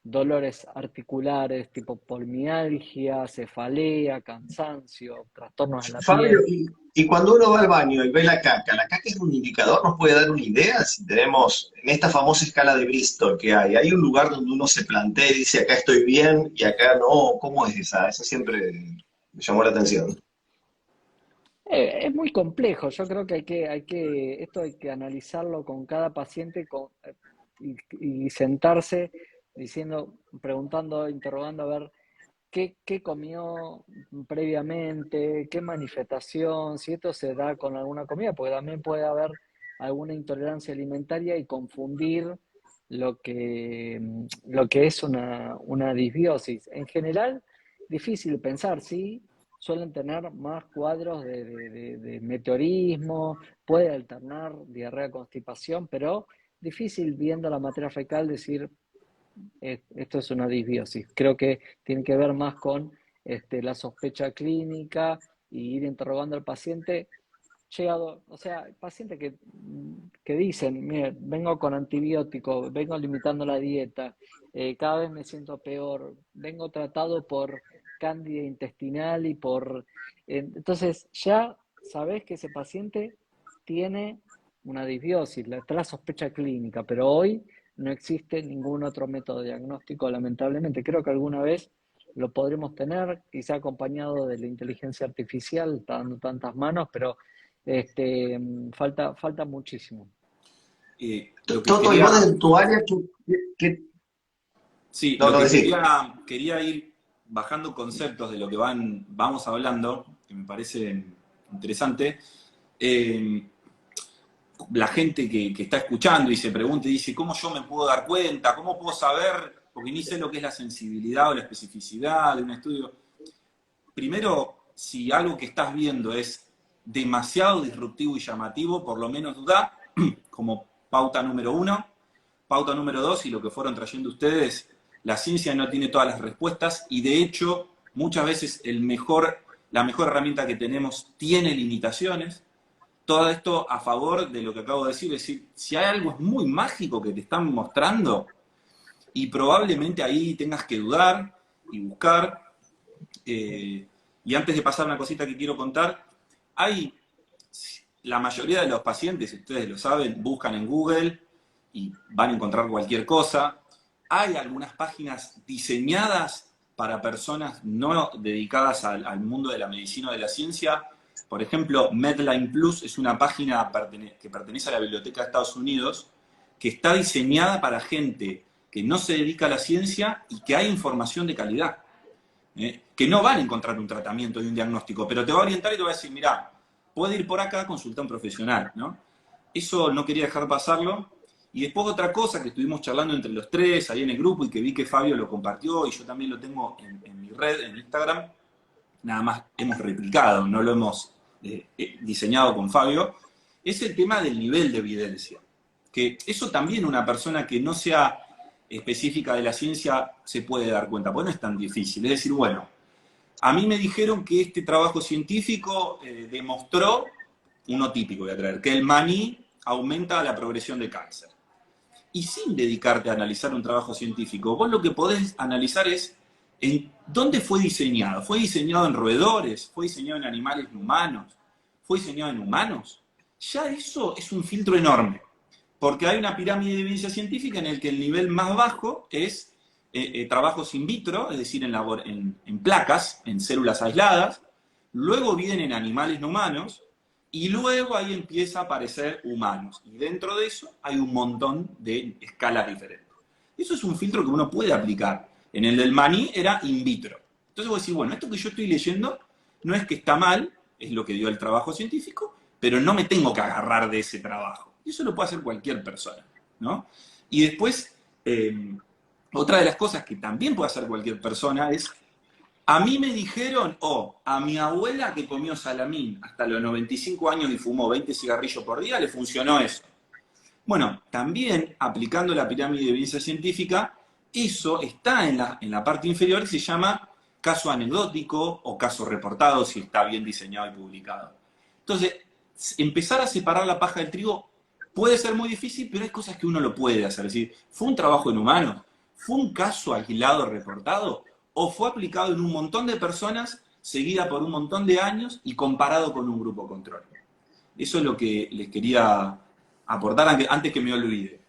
dolores articulares tipo polmialgia, cefalea, cansancio, trastornos en la Fabio, piel. y cuando uno va al baño y ve la caca es un indicador, ¿nos puede dar una idea? Si tenemos, en esta famosa escala de Bristol que hay un lugar donde uno se plantea y dice, acá estoy bien y acá no, ¿cómo es esa? Esa siempre me llamó la atención. Es muy complejo, yo creo que esto hay que analizarlo con cada paciente y sentarse diciendo, preguntando, interrogando a ver qué comió previamente, qué manifestación, si esto se da con alguna comida, porque también puede haber alguna intolerancia alimentaria y confundir lo que es una disbiosis. En general, difícil pensar, sí, suelen tener más cuadros de meteorismo, puede alternar diarrea, constipación, pero difícil viendo la materia fecal decir esto es una disbiosis. Creo que tiene que ver más con la sospecha clínica y ir interrogando al paciente. Llegado, o sea, pacientes que dicen, mire, vengo con antibiótico, vengo limitando la dieta, cada vez me siento peor, vengo tratado por cándida intestinal y por... entonces ya sabes que ese paciente tiene una disbiosis, está la sospecha clínica, pero hoy no existe ningún otro método diagnóstico, lamentablemente. Creo que alguna vez lo podremos tener, quizá acompañado de la inteligencia artificial, está dando tantas manos, pero falta muchísimo. Lo que Toto, y vos quería, en tu área, sí, no, lo no que decís. quería ir bajando conceptos de lo que vamos hablando, que me parece interesante. Eh, la gente que está escuchando y se pregunta y dice, ¿cómo yo me puedo dar cuenta? ¿Cómo puedo saber? Porque ni sé lo que es la sensibilidad o la especificidad de un estudio. Primero, si algo que estás viendo es demasiado disruptivo y llamativo, por lo menos duda, como pauta número uno. Pauta número dos, y lo que fueron trayendo ustedes, la ciencia no tiene todas las respuestas y de hecho muchas veces la mejor herramienta que tenemos tiene limitaciones. Todo esto a favor de lo que acabo de decir, es decir, si hay algo muy mágico que te están mostrando y probablemente ahí tengas que dudar y buscar. Y antes de pasar una cosita que quiero contar, hay la mayoría de los pacientes, ustedes lo saben, buscan en Google y van a encontrar cualquier cosa. Hay algunas páginas diseñadas para personas no dedicadas al mundo de la medicina o de la ciencia. Por ejemplo, Medline Plus es una página que pertenece a la Biblioteca de Estados Unidos, que está diseñada para gente que no se dedica a la ciencia y que hay información de calidad. Que no van a encontrar un tratamiento y un diagnóstico, pero te va a orientar y te va a decir, mira, puede ir por acá, consulta a un profesional, ¿no? Eso no quería dejar pasarlo. Y después otra cosa que estuvimos charlando entre los tres ahí en el grupo y que vi que Fabio lo compartió y yo también lo tengo en mi red, en Instagram, nada más hemos replicado, no lo hemos diseñado con Fabio, es el tema del nivel de evidencia. Que eso también una persona que no sea específica de la ciencia se puede dar cuenta, porque no es tan difícil. Es decir, bueno, a mí me dijeron que este trabajo científico demostró, uno típico voy a traer, que el maní aumenta la progresión de cáncer. y sin dedicarte a analizar un trabajo científico, vos lo que podés analizar es en dónde fue diseñado. ¿Fue diseñado en roedores? ¿Fue diseñado en animales humanos? ¿Fue diseñado en humanos? Ya eso es un filtro enorme, porque hay una pirámide de evidencia científica en el que el nivel más bajo es trabajos in vitro, es decir, en placas, en células aisladas, luego vienen en animales no humanos, y luego ahí empieza a aparecer humanos. Y dentro de eso hay un montón de escalas diferentes. Eso es un filtro que uno puede aplicar. En el del maní era in vitro. Entonces vos decís, bueno, esto que yo estoy leyendo no es que está mal, es lo que dio el trabajo científico, pero no me tengo que agarrar de ese trabajo. Y eso lo puede hacer cualquier persona, ¿no? Y después, otra de las cosas que también puede hacer cualquier persona es, a mí me dijeron, a mi abuela que comió salamín hasta los 95 años y fumó 20 cigarrillos por día, le funcionó eso. Bueno, también aplicando la pirámide de evidencia científica, eso está en la parte inferior y se llama caso anecdótico o caso reportado si está bien diseñado y publicado. Entonces, empezar a separar la paja del trigo puede ser muy difícil, pero hay cosas que uno lo puede hacer. Es decir, ¿fue un trabajo en humanos? ¿Fue un caso aislado reportado? ¿O fue aplicado en un montón de personas, seguida por un montón de años y comparado con un grupo control? Eso es lo que les quería aportar antes que me olvide.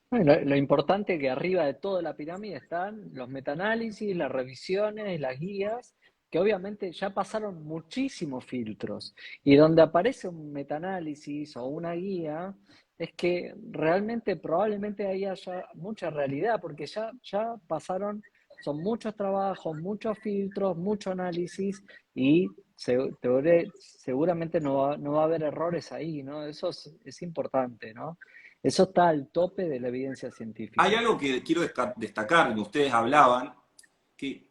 Bueno, lo importante es que arriba de toda la pirámide están los metaanálisis, las revisiones, las guías, que obviamente ya pasaron muchísimos filtros. Y donde aparece un metaanálisis o una guía, es que realmente probablemente ahí haya mucha realidad, porque ya pasaron, son muchos trabajos, muchos filtros, mucho análisis, y seguramente no va a haber errores ahí, ¿no? Eso es importante, ¿no? Eso está al tope de la evidencia Hay científica. algo que quiero destacar, que ustedes hablaban, que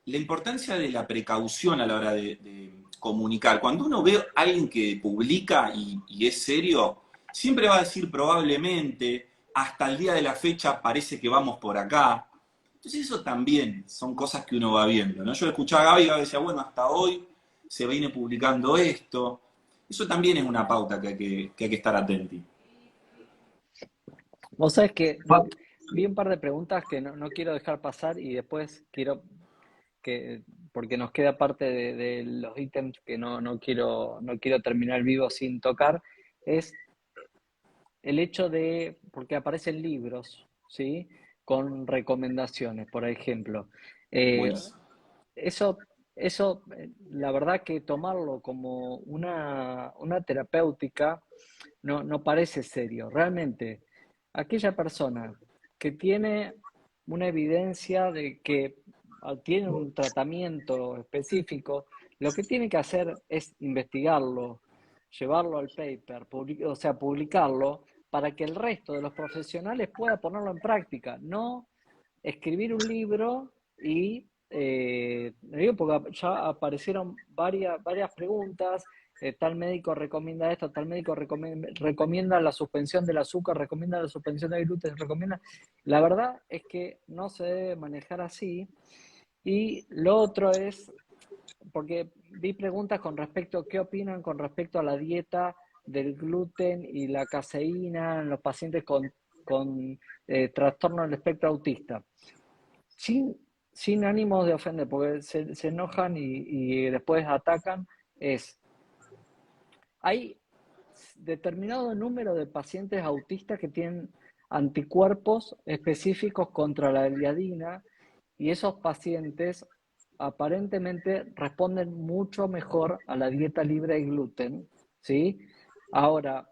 la importancia de la precaución a la hora de comunicar. Cuando uno ve a alguien que publica y es serio, siempre va a decir probablemente, hasta el día de la fecha parece que vamos por acá. Entonces eso también son cosas que uno va viendo, ¿no? Yo escuchaba a Gaby y Gaby decía, bueno, hasta hoy se viene publicando esto. Eso también es una pauta que hay que estar atenti. Vos sabés que vi un par de preguntas que no quiero dejar pasar y después quiero que, porque nos queda parte de los ítems que no quiero terminar vivo sin tocar, es el hecho de, porque aparecen libros, ¿sí? Con recomendaciones, por ejemplo. Eh, Buenísimo. eso, la verdad que tomarlo como una terapéutica no parece serio. Realmente, aquella persona que tiene una evidencia de que tiene un tratamiento específico, lo que tiene que hacer es investigarlo, llevarlo al paper, o sea, publicarlo, para que el resto de los profesionales pueda ponerlo en práctica, no escribir un libro y, digo porque ya aparecieron varias preguntas, tal médico recomienda esto, tal médico recomienda la suspensión del azúcar, recomienda la suspensión del gluten, recomienda... La verdad es que no se debe manejar así. Y lo otro es, porque vi preguntas con respecto, ¿qué opinan con respecto a la dieta del gluten y la caseína en los pacientes con trastorno del espectro autista? Sin, sin ánimos de ofender, porque se enojan y después atacan, hay determinado número de pacientes autistas que tienen anticuerpos específicos contra la gliadina y esos pacientes aparentemente responden mucho mejor a la dieta libre de gluten, ¿sí? Ahora,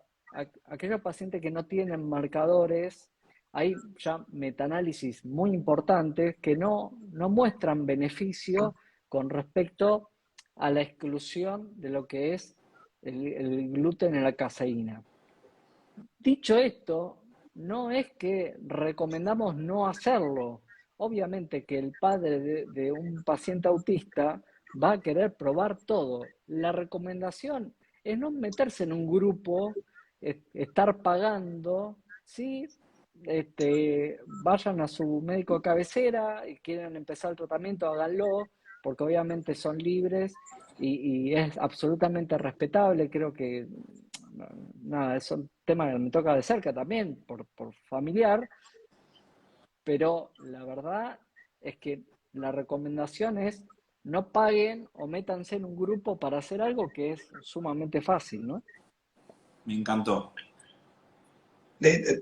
aquellos pacientes que no tienen marcadores, hay ya metaanálisis muy importantes que no muestran beneficio con respecto a la exclusión de lo que es el gluten en la caseína. Dicho esto, no es que recomendamos no hacerlo. Obviamente que el padre de un paciente autista va a querer probar todo. La recomendación es no meterse en un grupo, estar pagando, ¿sí? Vayan a su médico de cabecera y quieren empezar el tratamiento, háganlo, porque obviamente son libres y es absolutamente respetable. Creo que nada, son tema que me toca de cerca también, por familiar, pero la verdad es que la recomendación es no paguen o métanse en un grupo para hacer algo que es sumamente fácil, ¿no? Me encantó.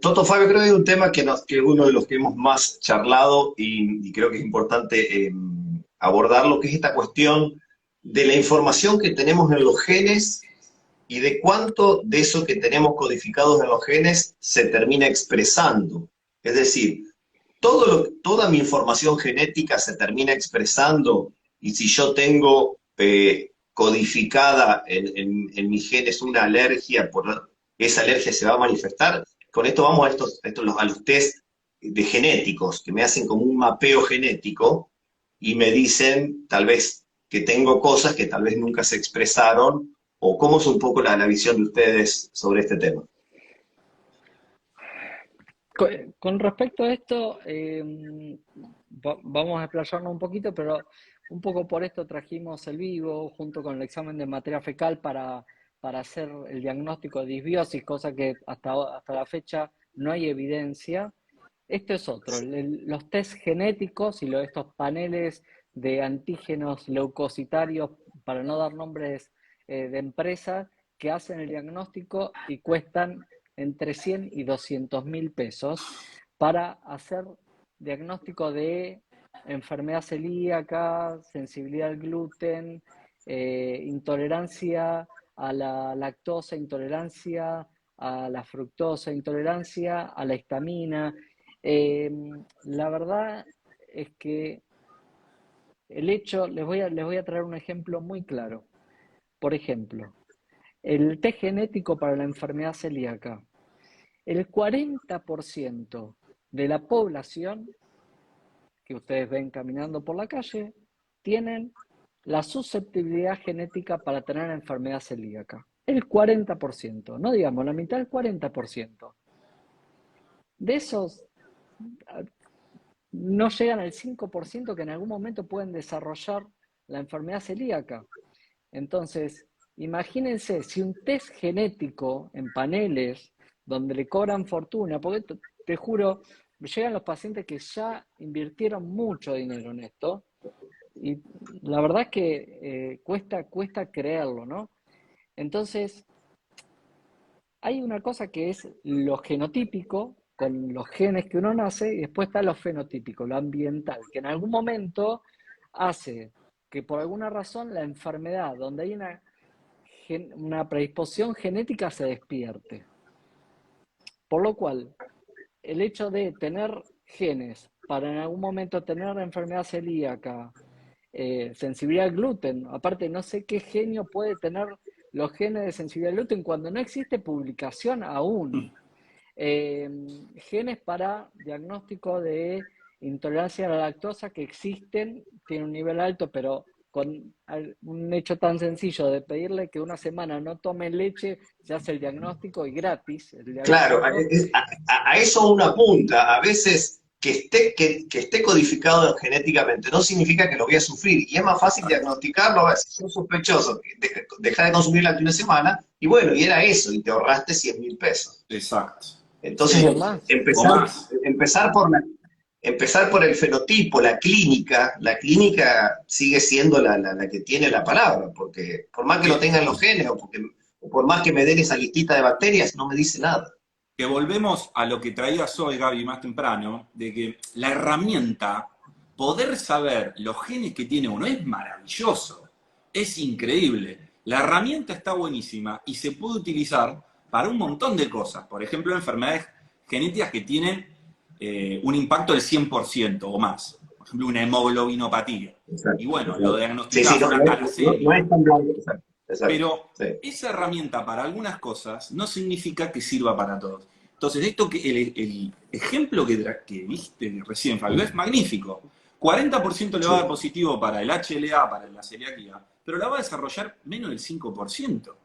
Toto Fabio, creo que hay un tema que es uno de los que hemos más charlado y creo que es importante abordarlo, que es esta cuestión de la información que tenemos en los genes y de cuánto de eso que tenemos codificados en los genes se termina expresando. Es decir, toda mi información genética se termina expresando y si yo tengo codificada en mis genes una alergia, esa alergia se va a manifestar. Con esto vamos a los test de genéticos, que me hacen como un mapeo genético y me dicen tal vez que tengo cosas que tal vez nunca se expresaron, o cómo es un poco la visión de ustedes sobre este tema. Con respecto a esto, vamos a explayarnos un poquito, pero un poco por esto trajimos el vivo junto con el examen de materia fecal para hacer el diagnóstico de disbiosis, cosa que hasta la fecha no hay evidencia. Esto es otro, los test genéticos y estos paneles de antígenos leucocitarios, para no dar nombres de empresas, que hacen el diagnóstico y cuestan entre 100 y 200.000 pesos para hacer diagnóstico de enfermedad celíaca, sensibilidad al gluten, intolerancia a la lactosa, intolerancia a la fructosa, intolerancia a la histamina. La verdad es que el hecho, les voy a traer un ejemplo muy claro. Por ejemplo, el test genético para la enfermedad celíaca. El 40% de la población que ustedes ven caminando por la calle tienen la susceptibilidad genética para tener enfermedad celíaca. El 40%, no digamos la mitad, el 40%. De esos, no llegan al 5% que en algún momento pueden desarrollar la enfermedad celíaca. Entonces, imagínense si un test genético en paneles donde le cobran fortuna, porque te juro, llegan los pacientes que ya invirtieron mucho dinero en esto y la verdad es que cuesta creerlo, ¿no? Entonces, hay una cosa que es lo genotípico, con los genes que uno nace, y después está lo fenotípico, lo ambiental, que en algún momento hace que por alguna razón la enfermedad, donde hay una predisposición genética, se despierte. Por lo cual, el hecho de tener genes para en algún momento tener la enfermedad celíaca, sensibilidad al gluten, aparte no sé qué genio puede tener los genes de sensibilidad al gluten cuando no existe publicación aún. Genes para diagnóstico de intolerancia a la lactosa que existen, tiene un nivel alto, pero con un hecho tan sencillo de pedirle que una semana no tome leche, se hace el diagnóstico y gratis el Claro, diagnóstico. a eso una punta. A veces que esté codificado genéticamente no significa que lo voy a sufrir. Y es más fácil diagnosticarlo. A ver, si sos sospechoso, deja de consumir durante una semana y bueno, y era eso, y te ahorraste 100.000 pesos. Exacto. Entonces, Y Sí, es más, o más. empezar por el fenotipo, la clínica sigue siendo la que tiene la palabra, porque por más que lo Que, tengan los genes o por más que me den esa listita de bacterias, no me dice nada. que volvemos a lo que traía Zoe, Gaby, más temprano, de que la herramienta, poder saber los genes que tiene uno, es maravilloso, es increíble. La herramienta está buenísima y se puede utilizar para un montón de cosas. Por ejemplo, enfermedades genéticas que tienen un impacto del 100% o más. Por ejemplo, una hemoglobinopatía. Y Exacto. bueno, lo Sí, sí, diagnosticás no, una no talasemia. es tan blanco. Exacto, exacto. Pero Sí. esa herramienta para algunas cosas no significa que sirva para todos. Entonces, el ejemplo que viste recién, Fabio, es magnífico. 40% le va a dar Sí. positivo para el HLA, para la celiaquía, pero la va a desarrollar menos del 5%.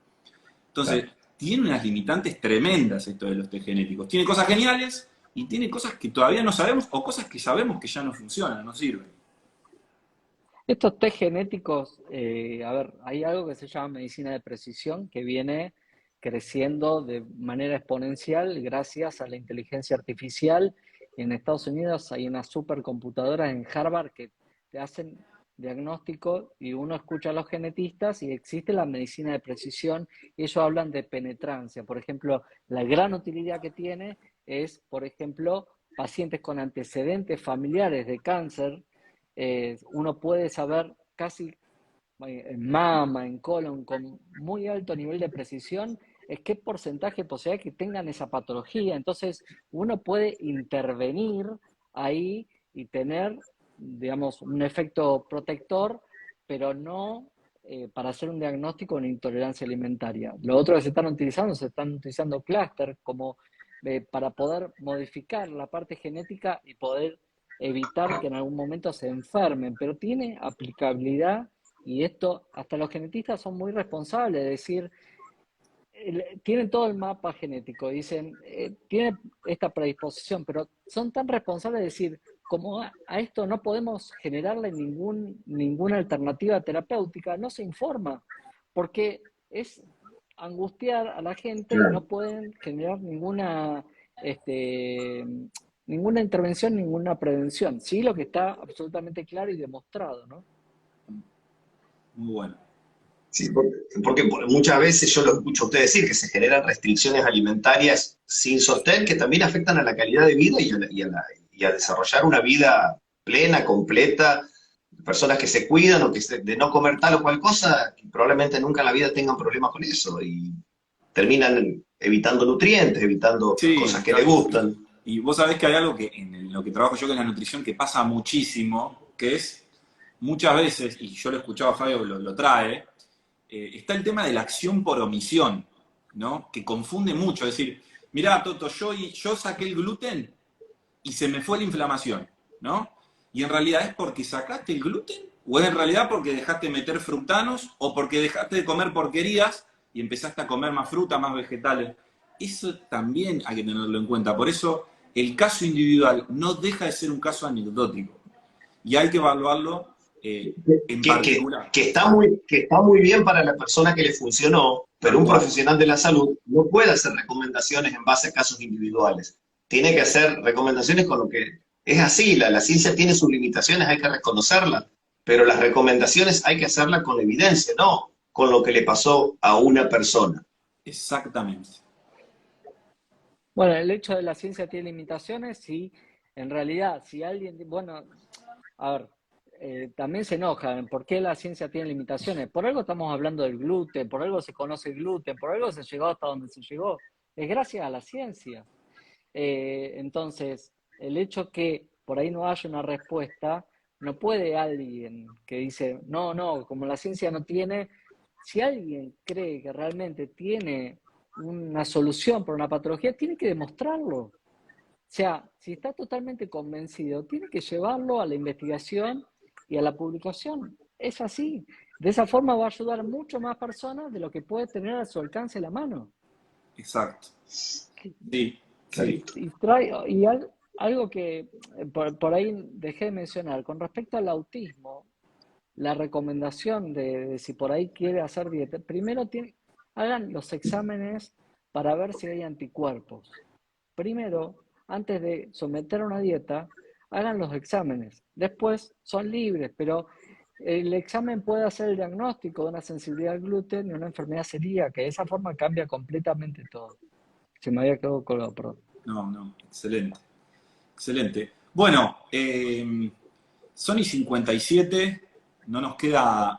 Entonces, Claro. tiene unas limitantes tremendas esto de los test genéticos. Tiene cosas geniales y tiene cosas que todavía no sabemos o cosas que sabemos que ya no funcionan, no sirven. estos test genéticos, a ver, hay algo que se llama medicina de precisión creciendo de manera exponencial gracias a la inteligencia artificial. En Estados Unidos hay unas supercomputadoras en Harvard que te hacen diagnóstico y uno escucha a los genetistas y existe la medicina de precisión y ellos hablan de penetrancia. Por ejemplo, la gran utilidad que tiene es, por ejemplo, pacientes con antecedentes familiares de cáncer. Uno puede saber casi en mama, en colon, con muy alto nivel de precisión, es qué porcentaje de posibilidad que tengan esa patología. Entonces, uno puede intervenir ahí y tener, digamos, un efecto protector, pero no para hacer un diagnóstico de una intolerancia alimentaria. Lo otro que se están utilizando clúster como para poder modificar la parte genética y poder evitar que en algún momento se enfermen, pero tiene aplicabilidad y esto, hasta los genetistas son muy responsables de decir, tienen todo el mapa genético, dicen, tiene esta predisposición, pero son tan responsables de decir, como a esto no podemos generarle ninguna alternativa terapéutica, no se informa, porque es angustiar a la gente y Claro. no pueden generar ninguna intervención, ninguna prevención. Sí, lo que está absolutamente claro y demostrado, ¿no? Muy bueno. Sí, porque muchas veces yo lo escucho a usted decir que se generan restricciones alimentarias sin sostén que también afectan a la calidad de vida y a desarrollar una vida plena, completa. Personas que se cuidan o de no comer tal o cual cosa, que probablemente nunca en la vida tengan problemas con eso y terminan evitando nutrientes, evitando Sí, cosas que les gustan. y vos sabés que hay algo que en lo que trabajo yo, que es la nutrición, que pasa muchísimo, que es muchas veces, y yo lo escuchaba a Fabio, lo trae, está el tema de la acción por omisión, ¿no? Que confunde mucho. Es decir, mirá, Toto, yo saqué el gluten y se me fue la inflamación, ¿no? Y en realidad es porque sacaste el gluten, o es en realidad porque dejaste de meter frutanos, o porque dejaste de comer porquerías y empezaste a comer más fruta, más vegetales. Eso también hay que tenerlo en cuenta. Por eso el caso individual no deja de ser un caso anecdótico. Y hay que evaluarlo en particular. Que está muy bien para la persona que le funcionó, pero Tal un cual. profesional de la salud no puede hacer recomendaciones en base a casos individuales. Tiene que hacer recomendaciones con lo que es así. La ciencia tiene sus limitaciones, hay que reconocerlas, pero las recomendaciones hay que hacerlas con evidencia, no con lo que le pasó a una persona. Exactamente. Bueno, el hecho de la ciencia tiene limitaciones, sí, en realidad, si alguien, bueno, a ver, también se enojan, ¿por qué la ciencia tiene limitaciones? Por algo estamos hablando del gluten, por algo se conoce el gluten, por algo se llegó hasta donde se llegó, es gracias a la ciencia. Entonces, el hecho que por ahí no haya una respuesta, no puede alguien que dice, no, no, como la ciencia no tiene, si alguien cree que realmente tiene una solución para una patología, tiene que demostrarlo. O sea, si está totalmente convencido, tiene que llevarlo a la investigación y a la publicación. Es así. De esa forma va a ayudar a mucho más personas de lo que puede tener a su alcance la mano. Exacto. Sí, sí. Clarito. Algo que por ahí dejé de mencionar, con respecto al autismo, la recomendación de si por ahí quiere hacer dieta, primero hagan los exámenes para ver si hay anticuerpos. Primero, antes de someter a una dieta, hagan los exámenes. Después son libres, pero el examen puede hacer el diagnóstico de una sensibilidad al gluten y una enfermedad celíaca. De esa forma cambia completamente todo. Se me había quedado colgado, perdón. No, no, excelente. Excelente. Bueno, son y 57, no nos queda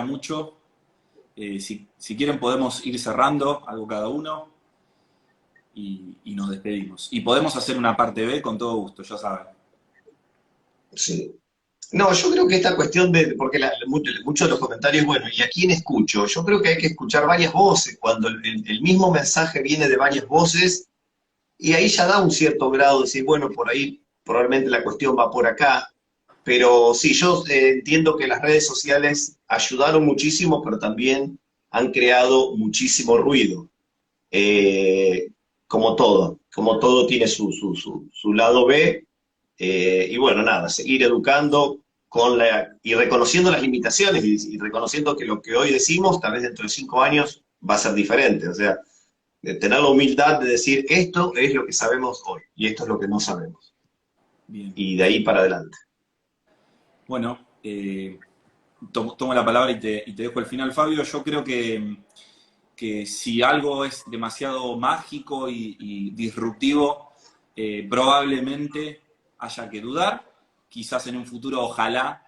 mucho. Si quieren podemos ir cerrando algo cada uno y nos despedimos. Y podemos hacer una parte B con todo gusto, ya saben. Sí. No, yo creo que esta cuestión porque muchos de los comentarios, bueno, ¿y a quién escucho? Yo creo que hay que escuchar varias voces, cuando el mismo mensaje viene de varias voces, y ahí ya da un cierto grado de decir, bueno, por ahí probablemente la cuestión va por acá, pero sí, yo entiendo que las redes sociales ayudaron muchísimo, pero también han creado muchísimo ruido. Eh, como todo tiene su lado B, y bueno, nada, seguir educando y reconociendo las limitaciones y reconociendo que lo que hoy decimos, tal vez dentro de 5 años va a ser diferente. O sea, de tener la humildad de decir, esto es lo que sabemos hoy y esto es lo que no sabemos. Bien. Y de ahí para adelante. Bueno, tomo la palabra y te dejo el final, Fabio. Yo creo que si algo es demasiado mágico y disruptivo, probablemente haya que dudar. Quizás en un futuro, ojalá,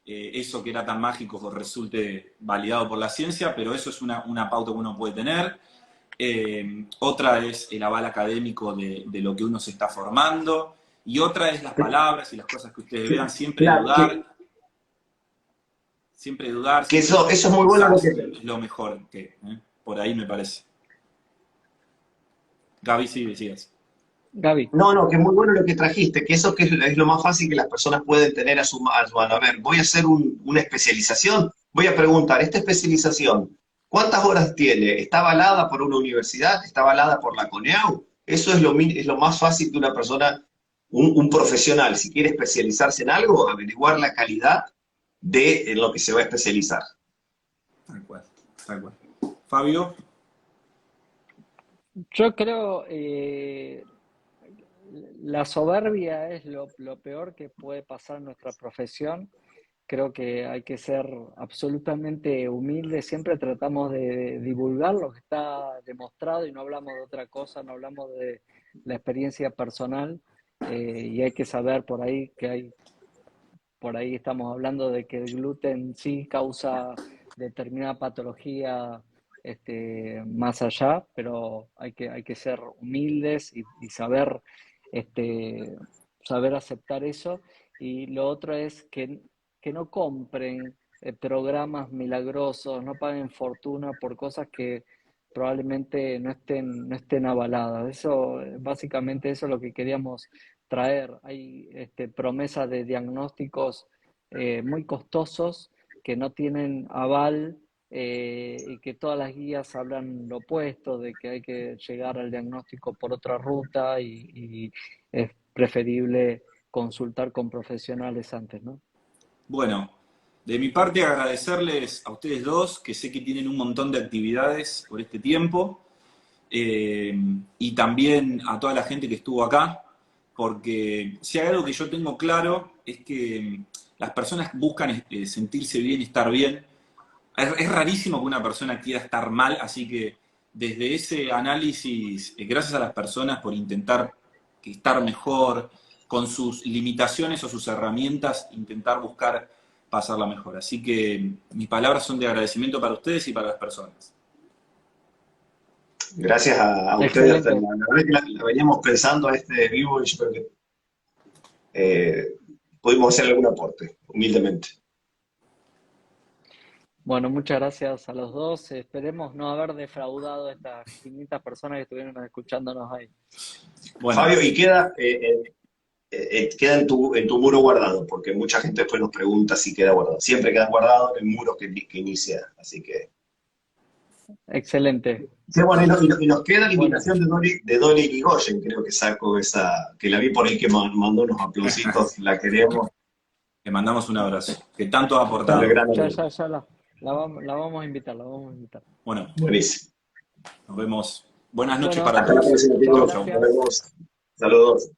eso que era tan mágico resulte validado por la ciencia, pero eso es una pauta que uno puede tener. Otra es el aval académico de lo que uno se está formando, y otra es las palabras y las cosas que ustedes vean, siempre Claro, dudar. Siempre dudar. que Siempre eso es muy bueno lo que... es lo mejor, por ahí me parece. Gaby, sí, decías. Gaby. No, que es muy bueno lo que trajiste, que eso que es lo más fácil que las personas pueden tener a su mano. A ver, voy a hacer una especialización, voy a preguntar, ¿esta especialización cuántas horas tiene? ¿Está avalada por una universidad? ¿Está avalada por la CONEAU? Eso es lo más fácil que una persona, un profesional, si quiere especializarse en algo, averiguar la calidad de en lo que se va a especializar. Tal cual, tal cual. Fabio. Yo creo la soberbia es lo peor que puede pasar en nuestra profesión. Creo que hay que ser absolutamente humildes. Siempre tratamos de divulgar lo que está demostrado y no hablamos de otra cosa, no hablamos de la experiencia personal. Y hay que saber por ahí estamos hablando de que el gluten sí causa determinada patología más allá, pero hay que ser humildes y saber, saber aceptar eso. Y lo otro es que no compren programas milagrosos, no paguen fortuna por cosas que probablemente no estén avaladas. Eso, básicamente eso es lo que queríamos traer. Hay promesas de diagnósticos muy costosos que no tienen aval y que todas las guías hablan lo opuesto, de que hay que llegar al diagnóstico por otra ruta y es preferible consultar con profesionales antes, ¿no? Bueno, de mi parte agradecerles a ustedes dos, que sé que tienen un montón de actividades por este tiempo, y también a toda la gente que estuvo acá, porque si hay algo que yo tengo claro es que las personas buscan sentirse bien, estar bien. Es rarísimo que una persona quiera estar mal, así que desde ese análisis, gracias a las personas por intentar estar mejor, con sus limitaciones o sus herramientas, intentar buscar pasarla mejor. Así que mis palabras son de agradecimiento para ustedes y para las personas. Gracias a ustedes. La verdad que la veníamos pensando a este vivo y yo creo que pudimos hacerle algún aporte, humildemente. Bueno, muchas gracias a los dos. Esperemos no haber defraudado a estas 500 personas que estuvieron escuchándonos ahí. Bueno. Fabio, y queda en tu muro guardado, porque mucha gente después nos pregunta si queda guardado. Siempre queda guardado en el muro que inicia, así que... Excelente. Sí, bueno, y nos queda la invitación de Dolly Irigoyen, creo que saco esa, que la vi por ahí que mandó unos aplausitos, la queremos. Le mandamos un abrazo, que tanto ha aportado. Ya la vamos a invitar, Bueno, buenísimo. Nos vemos. Buenas noches para todos. Hasta la próxima, chicos. Nos vemos. Saludos.